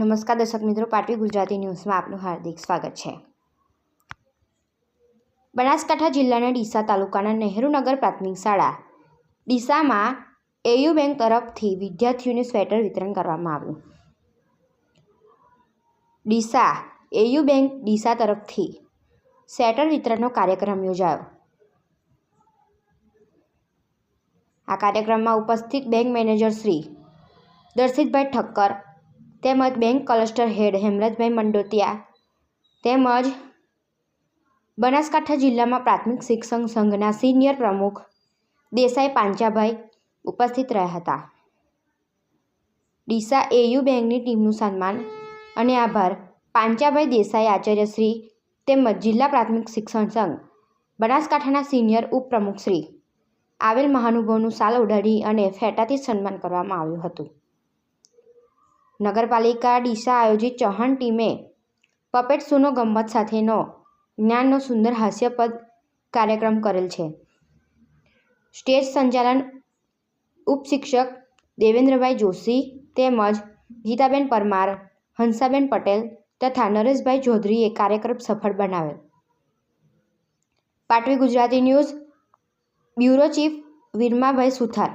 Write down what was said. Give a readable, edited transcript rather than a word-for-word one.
નમસ્કાર દર્શક મિત્રો, પાટવી ગુજરાતી ન્યૂઝમાં આપનું હાર્દિક સ્વાગત છે। બનાસકાંઠા જિલ્લાના ડીસા તાલુકાના નહેરુનગર પ્રાથમિક શાળા ડીસામાં એયુ બેંક તરફથી વિદ્યાર્થીઓને સ્વેટર વિતરણ કરવામાં આવ્યું। ડીસા એયુ બેંક ડીસા તરફથી સ્વેટર વિતરણનો કાર્યક્રમ યોજાયો। આ કાર્યક્રમમાં ઉપસ્થિત બેંક મેનેજર શ્રી દર્શિતભાઈ ઠક્કર તેમજ બેંક ક્લસ્ટર હેડ હેમરાજભાઈ મંડોતિયા તેમજ બનાસકાંઠા જિલ્લામાં પ્રાથમિક શિક્ષણ સંઘના સિનિયર પ્રમુખ દેસાઈ પાંચાભાઈ ઉપસ્થિત રહ્યા હતા। ડીસા એયુ બેંકની ટીમનું સન્માન અને આભાર પાંચાભાઈ દેસાઈ આચાર્યશ્રી તેમજ જિલ્લા પ્રાથમિક શિક્ષણ સંઘ બનાસકાંઠાના સિનિયર ઉપપ્રમુખ શ્રી આવેલ મહાનુભાવોનું શાલ ઓઢાડી અને ફેટાથી સન્માન કરવામાં આવ્યું હતું। નગરપાલિકા ડીસા આયોજિત ચૌહાણ ટીમે પપેટ શોનો ગમ્મત સાથેનો જ્ઞાનનો સુંદર હાસ્યપદ કાર્યક્રમ કરેલ છે। સ્ટેજ સંચાલન ઉપશિક્ષક દેવેન્દ્રભાઈ જોશી તેમજ ગીતાબેન પરમાર, હંસાબેન પટેલ તથા નરેશભાઈ ચૌધરીએ કાર્યક્રમ સફળ બનાવેલ। પાટવી Gujarati news bureau chief Viramabhai સુથાર।